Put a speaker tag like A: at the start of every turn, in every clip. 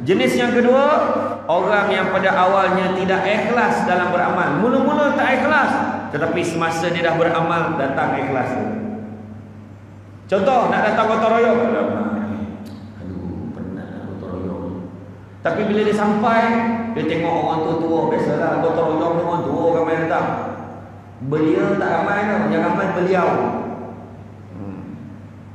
A: Jenis yang kedua, orang yang pada awalnya tidak ikhlas dalam beramal. Mula-mula tak ikhlas, tetapi semasa dia dah beramal, datang ikhlas. Contoh, nak datang gotong royong. Aduh, penat nak gotong royong. Tapi bila dia sampai, dia tengok orang tua-tua. Biasalah gotong royong orang tua ramai datang. Belia tak ramai tau, yang ramai beliau.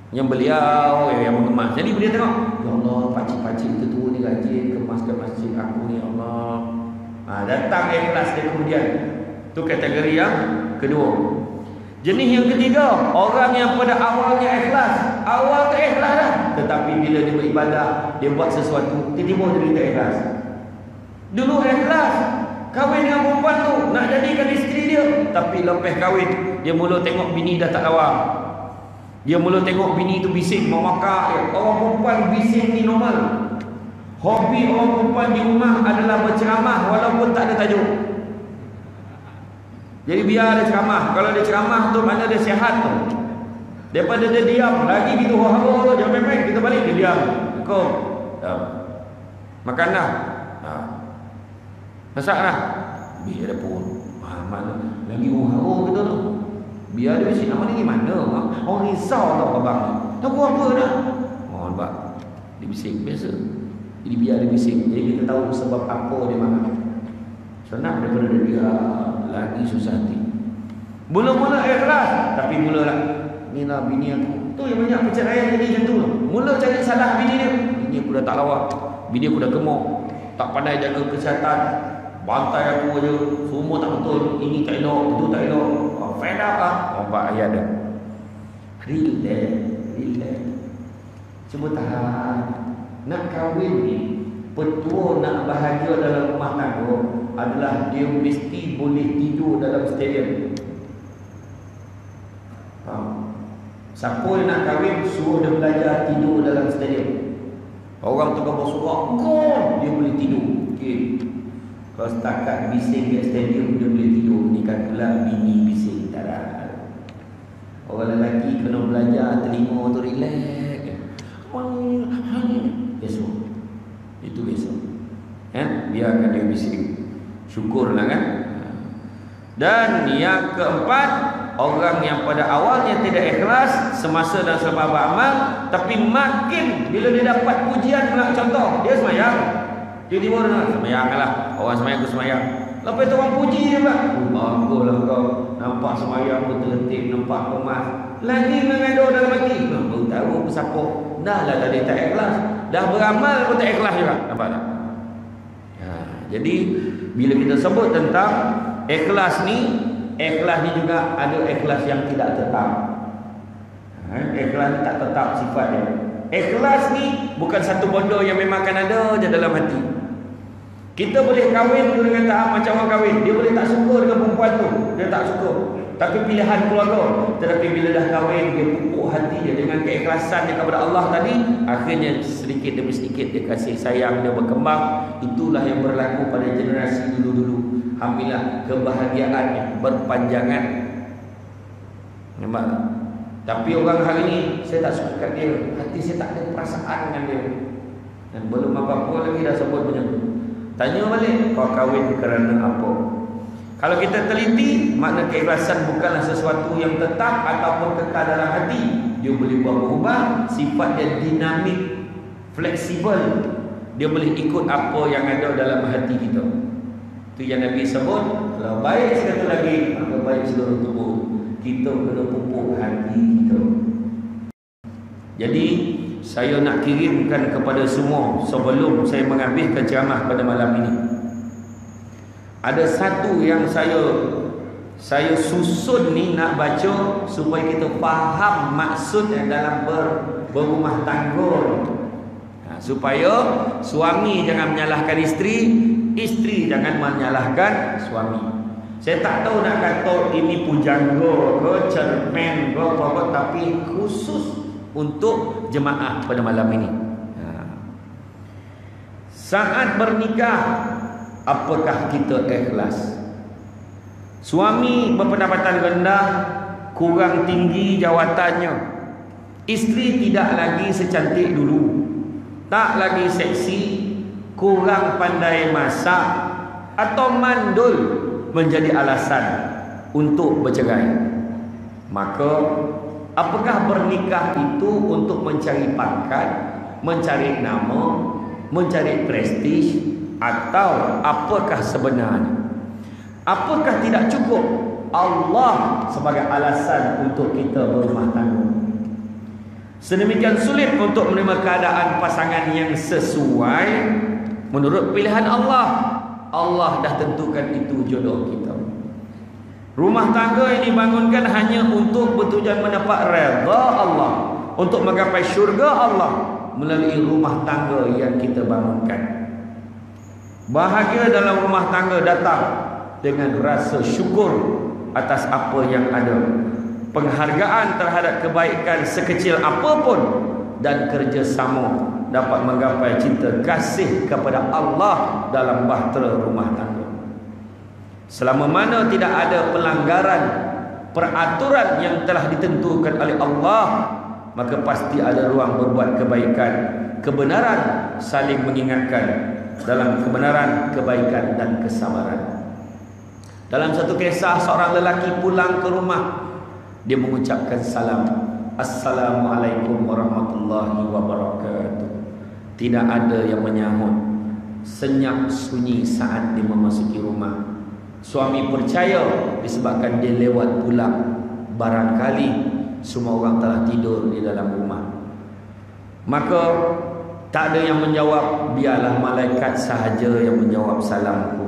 A: Yang beliau yang mengemas. Jadi bila tengok, ya Allah, pakcik-pakcik itu ni rajin kemaskan masjid aku ni, Allah. Datang ikhlas dia kemudian. Itu kategori yang kedua. Jenis yang ketiga, orang yang pada awalnya ikhlas. Awal tak ikhlas dah, tetapi bila dia beribadah, dia buat sesuatu, tiba-tiba dia tak ikhlas. Dulu ikhlas, kahwin dengan perempuan tu, nak jadikan isteri dia, tapi lepas kahwin, dia mula tengok bini dah tak lawa. Dia mula tengok bini tu bising, memakak. Orang perempuan bising ni normal. Hobi orang perempuan di rumah adalah berceramah walaupun tak ada tajuk. Jadi biar dia ceramah. Kalau dia ceramah tu mana dia sihat tu. Daripada dia diam, lagi gitu haro tu, jangan main-main, kita balik dia diam. Kau makan dah. Masak dah. Biar dia pun. Mana lagi haro kita tu. Biar dia bising, nama ni mana? Orang risau tau abang. Tak buat apa dah. Oh nampak. Dia bising biasa. Jadi biar dia bising. Jadi kita tahu sebab apa dia marah. Senang daripada dia lagi susah hati. Mula-mula ikhlas, tapi mulalah ni lah bini aku. Tu yang banyak perceraian jadi macam tu. Mula cari salah bini dia. Bini aku dah tak lawa. Bini aku dah gemuk. Tak pandai jaga kesihatan. Bantai aku je. Semua tak betul. Ini tak elok, itu tak elok. Fed up lah. Nampak ayat dia. Relax. Cuba tahan. Nak kahwin ni, petua nak bahagia dalam rumah tangga adalah dia mesti boleh tidur dalam stadium. Siapa yang nak kahwin, suruh dia belajar tidur dalam stadium. Orang tu kalau suruh gol, dia boleh tidur. Okay. Kalau setakat bising kat stadium, dia boleh tidur. Ni kan pula bini bising. Tak ada. Orang lelaki kena belajar telinga tu relax. Besok. Itu besok. Biarkan dia bising. Syukurlah kan. Dan yang keempat, orang yang pada awalnya tidak ikhlas semasa dan selepas beramal, tapi makin bila dia dapat pujian, contoh dia semayang, tiba-tiba dia semayang lah. Orang semayang aku semayang. Lepas tu orang puji dia pula. Baguslah kau. Nampak semayang betul-betul, nampak kemas. Lagi mengadu dalam hati. Baru tahu aku siapa. Dah lah tadi tak ikhlas. Dah beramal pun tak ikhlas juga. Nampak tak? Jadi bila kita sebut tentang ikhlas ni juga ada ikhlas yang tidak tetap. Ikhlas ni tak tetap sifatnya. Ikhlas ni bukan satu benda yang memang akan ada je dalam hati. Kita boleh kahwin tu dengan tahap macam orang kahwin. Dia boleh tak suka dengan perempuan tu. Dia tak suka. Tapi pilihan keluarga. Tetapi bila dah kahwin, dia pupuk hati dia dengan keikhlasan dia kepada Allah tadi. Akhirnya sedikit demi sedikit dia kasih sayang, dia berkembang. Itulah yang berlaku pada generasi dulu-dulu. Alhamdulillah kebahagiaan berpanjangan. Nampak tak? Tapi orang hari ni, saya tak suka kat dia. Hati saya tak ada perasaan dengan dia. Dan belum apa-apa lagi dah sebut macam tu. Tanya balik, kau kahwin kerana apa? Kalau kita teliti, makna keikhlasan bukanlah sesuatu yang tetap ataupun kekal dalam hati. Dia boleh berubah, sifat dia dinamik, fleksibel. Dia boleh ikut apa yang ada dalam hati kita. Itu yang Nabi sebut, kalau baik sekali lagi, maka baik seluruh tubuh. Kita kena pupuk hati kita. Jadi saya nak kirimkan kepada semua sebelum saya mengambilkan ceramah pada malam ini. Ada satu yang saya susun ni nak baca supaya kita faham maksud yang dalam berumah tangga. Supaya suami jangan menyalahkan isteri, isteri jangan menyalahkan suami. Saya tak tahu nak kata ini pujangga ke cermin ke apa, tapi khusus untuk jemaah pada malam ini. Saat bernikah, apakah kita ikhlas? Suami berpendapatan rendah, kurang tinggi jawatannya. Isteri tidak lagi secantik dulu, tak lagi seksi, kurang pandai masak, atau mandul menjadi alasan untuk bercerai. Maka apakah bernikah itu untuk mencari pangkat, mencari nama, mencari prestis, atau apakah sebenarnya? Apakah tidak cukup Allah sebagai alasan untuk kita berumah tangga? Sedemikian sulit untuk menerima keadaan pasangan yang sesuai menurut pilihan Allah. Allah dah tentukan itu jodoh kita. Rumah tangga yang dibangunkan hanya untuk bertujuan mendapat redha Allah, untuk menggapai syurga Allah melalui rumah tangga yang kita bangunkan. Bahagia dalam rumah tangga datang dengan rasa syukur atas apa yang ada, penghargaan terhadap kebaikan sekecil apapun, dan kerjasama dapat menggapai cinta kasih kepada Allah dalam bahtera rumah tangga. Selama mana tidak ada pelanggaran peraturan yang telah ditentukan oleh Allah, maka pasti ada ruang berbuat kebaikan, kebenaran, saling mengingatkan dalam kebenaran, kebaikan dan kesabaran. Dalam satu kisah, seorang lelaki pulang ke rumah, dia mengucapkan salam, Assalamualaikum warahmatullahi wabarakatuh. Tidak ada yang menyahut. Senyap sunyi saat dia memasuki rumah. Suami percaya disebabkan dia lewat pulang, barangkali semua orang telah tidur di dalam rumah. Maka tak ada yang menjawab, biarlah malaikat sahaja yang menjawab salamku.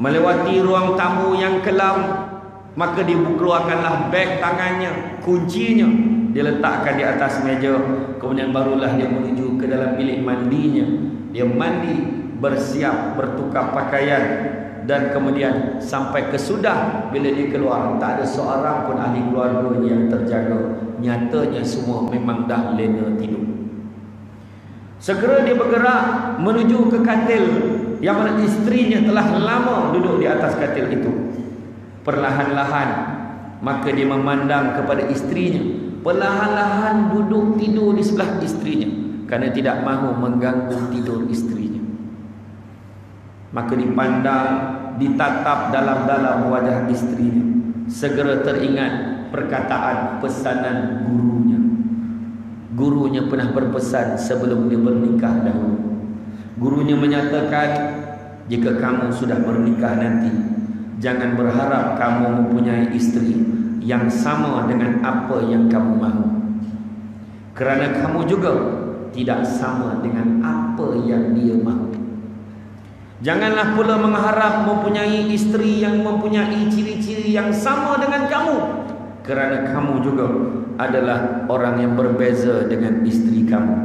A: Melewati ruang tamu yang kelam, maka dikeluarkanlah beg tangannya, kuncinya dia letakkan di atas meja. Kemudian barulah dia menuju ke dalam bilik mandinya. Dia mandi, bersiap, bertukar pakaian, dan kemudian sampai kesudah bila dia keluar, tak ada seorang pun ahli keluarga yang terjaga. Nyatanya semua memang dah lena tidur. Segera dia bergerak menuju ke katil yang mana isterinya telah lama duduk di atas katil itu. Perlahan-lahan maka dia memandang kepada isterinya, perlahan-lahan duduk tidur di sebelah isterinya kerana tidak mahu mengganggu tidur isterinya. Maka dipandang, ditatap dalam-dalam wajah isterinya. Segera teringat perkataan pesanan gurunya. Gurunya pernah berpesan sebelum dia bernikah dahulu. Gurunya menyatakan, jika kamu sudah bernikah nanti, jangan berharap kamu mempunyai isteri yang sama dengan apa yang kamu mahu, kerana kamu juga tidak sama dengan apa yang dia mahu. Janganlah pula mengharap mempunyai isteri yang mempunyai ciri-ciri yang sama dengan kamu, kerana kamu juga adalah orang yang berbeza dengan isteri kamu.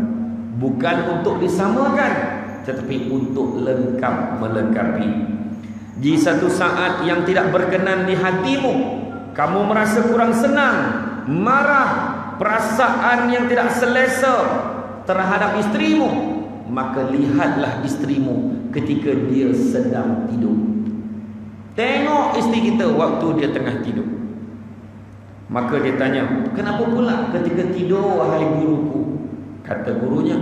A: Bukan untuk disamakan, tetapi untuk lengkap melengkapi. Di satu saat yang tidak berkenan di hatimu, kamu merasa kurang senang, marah, perasaan yang tidak selesa terhadap isterimu, maka lihatlah isterimu ketika dia sedang tidur. Tengok isteri kita waktu dia tengah tidur. Maka dia tanya, kenapa pula ketika tidur wahai guruku? Kata gurunya,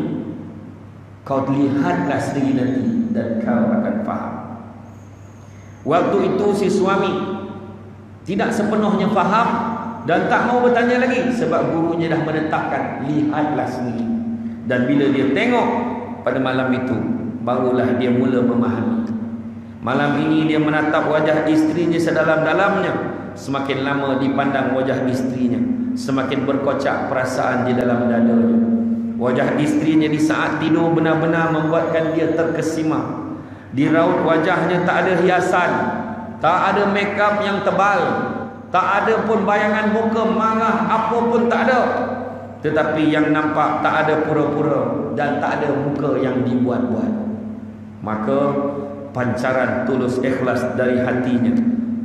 A: kau lihatlah sendiri nanti dan kau akan faham. Waktu itu si suami tidak sepenuhnya faham dan tak mau bertanya lagi, sebab gurunya dah menetapkan, lihatlah sendiri. Dan bila dia tengok pada malam itu, barulah dia mula memahami. Malam ini dia menatap wajah isterinya sedalam-dalamnya. Semakin lama dipandang wajah isterinya, semakin berkocak perasaan di dalam dadanya. Wajah isterinya di saat tidur benar-benar membuatkan dia terkesima. Di raut wajahnya tak ada hiasan, tak ada makeup yang tebal, tak ada pun bayangan muka marah, apa pun tak ada. Tetapi yang nampak tak ada pura-pura dan tak ada muka yang dibuat-buat. Maka pancaran tulus ikhlas dari hatinya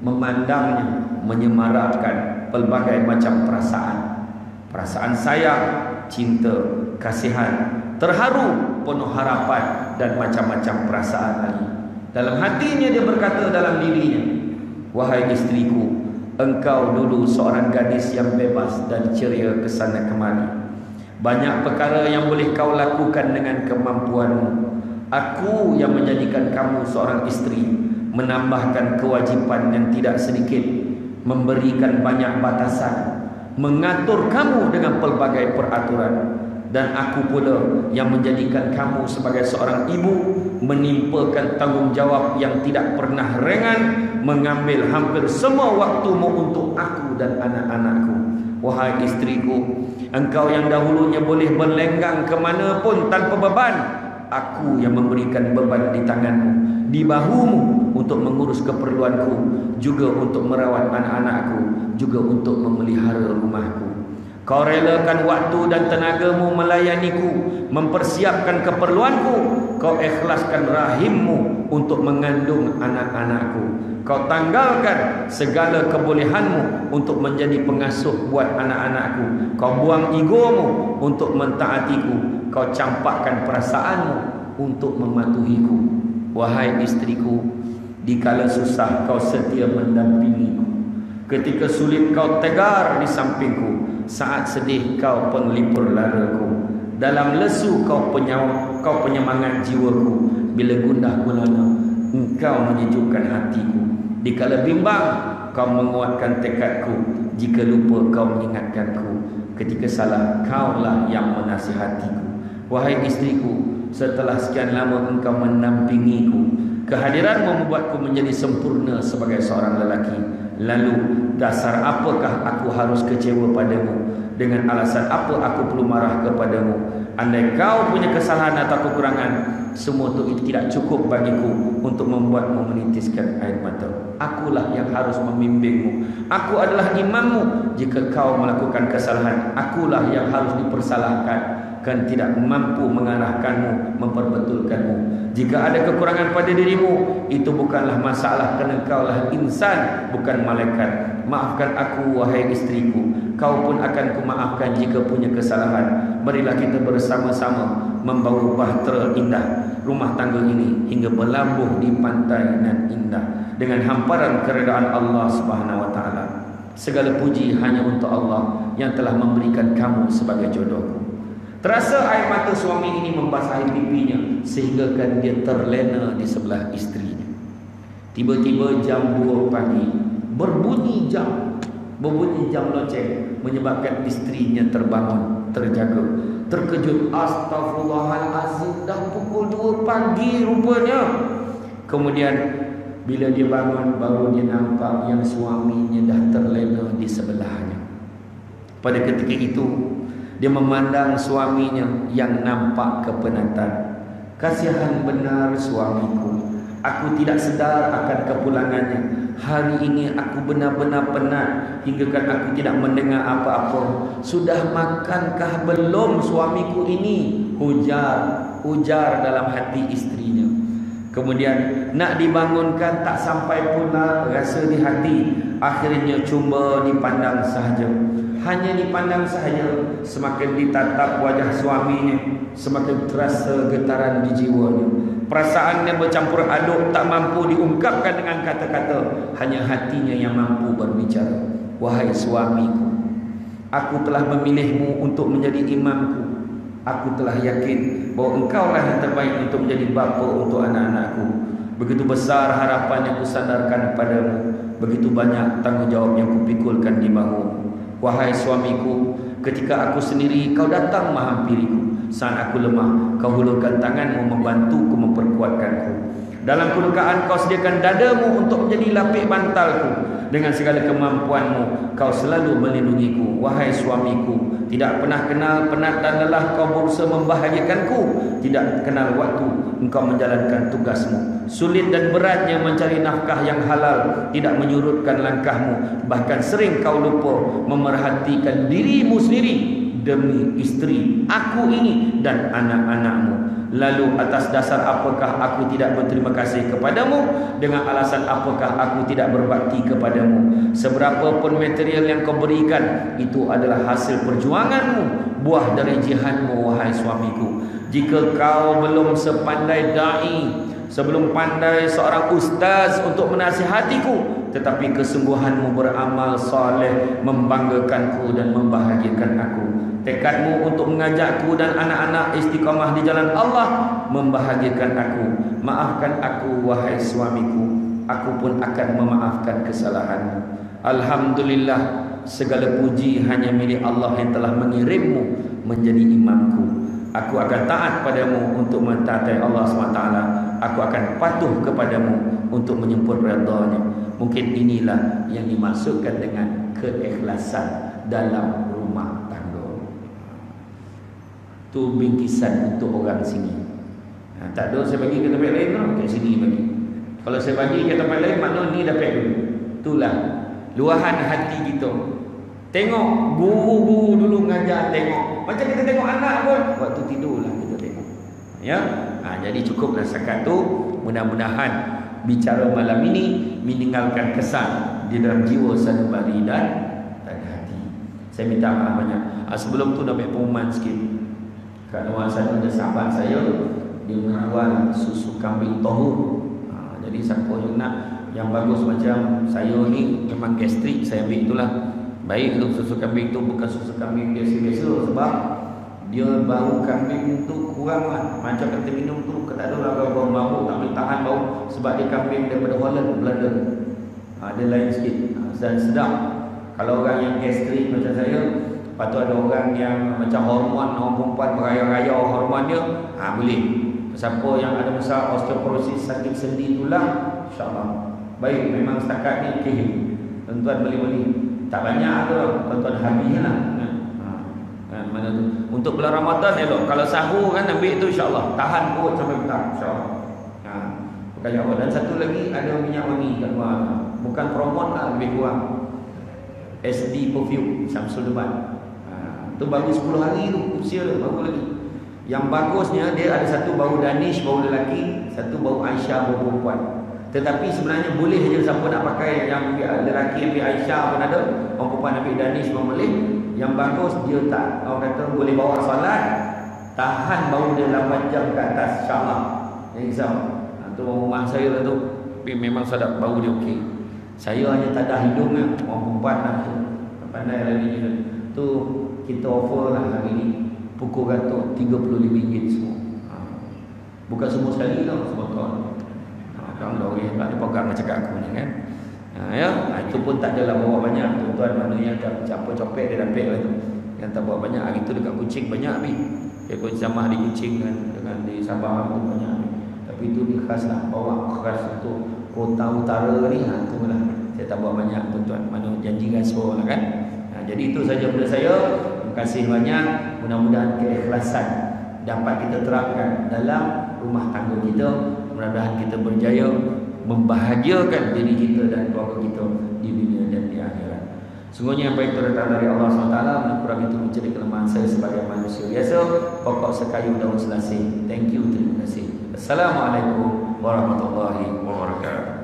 A: memandangnya, menyemarakkan pelbagai macam perasaan. Perasaan sayang, cinta, kasihan, terharu, penuh harapan dan macam-macam perasaan lagi. Dalam hatinya dia berkata dalam dirinya, wahai isteriku, engkau dulu seorang gadis yang bebas dan ceria kesana kemari. Banyak perkara yang boleh kau lakukan dengan kemampuanmu. Aku yang menjadikan kamu seorang isteri, menambahkan kewajipan yang tidak sedikit, memberikan banyak batasan, mengatur kamu dengan pelbagai peraturan. Dan aku pula yang menjadikan kamu sebagai seorang ibu, menimpakan tanggungjawab yang tidak pernah ringan, mengambil hampir semua waktumu untuk aku dan anak-anakku. Wahai istriku, engkau yang dahulunya boleh berlenggang ke mana pun tanpa beban, aku yang memberikan beban di tanganmu, di bahumu, untuk mengurus keperluanku, juga untuk merawat anak-anakku, juga untuk memelihara rumahku. Kau relakan waktu dan tenagamu melayaniku, mempersiapkan keperluanku. Kau ikhlaskan rahimmu untuk mengandung anak-anakku. Kau tanggalkan segala kebolehanmu untuk menjadi pengasuh buat anak-anakku. Kau buang egomu untuk mentaatiku. Kau campakkan perasaanmu untuk mematuhiku. Wahai istriku, dikala susah kau setia mendampingiku. Ketika sulit kau tegar di sampingku. Saat sedih kau penglipur laraku. Dalam lesu kau penyemangat jiwaku. Bila gundah gulana engkau menyejukkan hatiku. Dikala bimbang kau menguatkan tekadku. Jika lupa kau mengingatkanku. Ketika salah kaulah yang menasihatiku. Wahai istriku, setelah sekian lama engkau mendampingiku, kehadiranmu membuatku menjadi sempurna sebagai seorang lelaki. Lalu dasar apakah aku harus kecewa padamu? Dengan alasan apa aku perlu marah kepadamu? Andai kau punya kesalahan atau kekurangan, semua itu tidak cukup bagiku untuk membuatmu menitiskan air mata. Akulah yang harus membimbingmu. Aku adalah imammu. Jika kau melakukan kesalahan, akulah yang harus dipersalahkan, kan tidak mampu mengarahkanmu, memperbetulkanmu. Jika ada kekurangan pada dirimu, itu bukanlah masalah, kerana kaulah insan, bukan malaikat. Maafkan aku, wahai istriku. Kau pun akan kumaafkan jika punya kesalahan. Marilah kita bersama-sama membawa bahtera indah rumah tangga ini hingga berlabuh di pantai nan indah dengan hamparan keredaan Allah Subhanahu wa taala. Segala puji hanya untuk Allah yang telah memberikan kamu sebagai jodohku. Terasa air mata suami ini membasahi pipinya sehingga kan dia terlena di sebelah istrinya. Tiba-tiba jam 2 pagi berbunyi jam loceng, menyebabkan istrinya terbangun, terjaga, terkejut. Astaghfirullahalazim, dah pukul 2 pagi rupanya. Kemudian bila dia bangun, baru dia nampak yang suaminya dah terlena di sebelahnya. Pada ketika itu dia memandang suaminya yang nampak kepenatan. Kasihan benar suamiku. Aku tidak sedar akan kepulangannya. Hari ini aku benar-benar penat hingga kan aku tidak mendengar apa-apa. Sudah makankah belum suamiku ini? Ujar dalam hati istrinya. Kemudian nak dibangunkan tak sampai pula rasa di hati. Akhirnya cuma dipandang sahaja. Hanya dipandang sahaja. Semakin ditatap wajah suaminya, semakin terasa getaran di jiwanya. Perasaan yang bercampur aduk tak mampu diungkapkan dengan kata-kata. Hanya hatinya yang mampu berbicara. Wahai suamiku, aku telah memilihmu untuk menjadi imamku. Aku telah yakin bahawa engkaulah yang terbaik untuk menjadi bapa untuk anak-anakku. Begitu besar harapan yang kusandarkan padamu. Begitu banyak tanggungjawab yang kupikulkan di bahumu. Wahai suamiku, ketika aku sendiri, kau datang menghampiriku. Saat aku lemah, kau hulurkan tanganmu membantuku, memperkuatkanku. Dalam kedukaan kau sediakan dadamu untuk menjadi lapik bantalku. Dengan segala kemampuanmu, kau selalu melindungiku. Wahai suamiku, tidak pernah kenal penat dan lelah kau berusaha membahagiakanku. Tidak kenal waktu engkau menjalankan tugasmu. Sulit dan beratnya mencari nafkah yang halal tidak menyurutkan langkahmu. Bahkan sering kau lupa memerhatikan dirimu sendiri demi isteri aku ini dan anak-anakmu. Lalu atas dasar apakah aku tidak berterima kasih kepadamu? Dengan alasan apakah aku tidak berbakti kepadamu? Seberapapun material yang kau berikan, itu adalah hasil perjuanganmu, buah dari jihadmu, wahai suamiku. Jika kau belum sepandai da'i, Sebelum pandai seorang ustaz untuk menasihatiku, tetapi kesungguhanmu beramal soleh membanggakanku dan membahagiakan aku. Tekadmu untuk mengajakku dan anak-anak istiqamah di jalan Allah membahagiakan aku. Maafkan aku wahai suamiku, aku pun akan memaafkan kesalahanmu. Alhamdulillah, segala puji hanya milik Allah yang telah mengirimmu menjadi imamku. Aku akan taat padamu untuk mentaati Allah SWT. Aku akan patuh kepadamu untuk menyempur redha-Nya. Mungkin inilah yang dimaksudkan dengan keikhlasan dalam rumah tangga. Tu bingkisan untuk orang sini. Tak ada saya bagi ke tempat lain lah, kat sini bagi. Kalau saya bagi ke tempat lain, makna ni dapat dulu. Itulah luahan hati kita. Tengok guru-guru dulu mengajar, tengok macam kita tengok anak pun waktu tidurlah kita tengok. Ya. Jadi cukuplah setakat tu. Mudah-mudahan bicara malam ini meninggalkan kesan di dalam jiwa sanubari dan hati. Saya minta maaf banyak. Sebelum tu nak bagi pengumuman sikit. Kat luar sana ada sahabat saya, dia menjual susu kambing tahur. Jadi siapa yang nak yang bagus macam saya ni, memang gastrik, saya ambil itulah. Baik untuk susu kambing tu bukan susu kambing biasa-biasa, sebab dia bau kambing tu kurang lah. Macam kita minum tu, tak ada lah bau bau, tak boleh tahan bau, sebab dia kambing daripada Holland, Belanda. Dia lain sikit dan sedap. Kalau orang yang gastrik macam saya, lepas tu ada orang yang macam hormon, orang perempuan beraya-raya hormon dia, boleh. Siapa yang ada masalah osteoporosis, sakit sendi tulang, insyaAllah baik. Memang setakat ni okey, tuan-tuan beli-beli. Tak banyak tu, tuan-tuan habislah. Mana tu? Untuk bulan Ramadan elok. Kalau sahur kan ambil tu insya-Allah. Tahan perut sampai petang insya-Allah. Bukan apa. Dan satu lagi ada minyak wangi kat luar. Bukan promote lah, lebih kurang. SD perfume Syamsul Deban. Tu baru 10 hari tu usia tu, baru lagi. Yang bagusnya dia ada satu bau Danish, bau lelaki, satu bau Aisyah, bau perempuan. Tetapi sebenarnya boleh je siapa nak pakai. Yang lelaki ambil Aisyah pun ada, orang perempuan ambil Danish pun boleh. Yang bagus dia tak, orang kata boleh bawa solat, tahan bau dia 8 jam ke atas insya-Allah. Yang risau. Tu rumah saya lah tu. Tapi memang sedap, bau dia okey. Saya hanya tak ada hidung lah. Orang perempuan lah tu, pandai lah ni. Tu kita offer lah hari ni. Pukul ratus RM35 semua. Bukan semua sekali tau, sebotol. Kalau orang tak ada pegang macam kat aku ni kan. Itu pun tak adalah bawa banyak. Tuan-tuan mana yang siapa copet dia dapat lah tu. Yang tak bawa banyak. Hari tu dekat Kuching banyak habis. Dia pun sama di Kuching kan, dengan di Sabah tu banyak habis. Tapi itu ni khas lah, bawa khas untuk kota utara ni. Tu lah. Saya tak bawa banyak tuan-tuan. Mana janji rasuah lah kan. Jadi itu saja daripada saya. Terima kasih banyak. Mudah-mudahan keikhlasan dapat kita terapkan dalam rumah tangga kita. Mudah-mudahan kita berjaya membahagiakan diri kita dan keluarga kita di dunia dan di akhirat. Sungguhnya yang baik itu datang dari Allah SWT. Kurang itu menjadi kelemahan saya sebagai manusia biasa. Pokok sekayu daun selasih. Thank you, terima kasih. Assalamualaikum warahmatullahi wabarakatuh.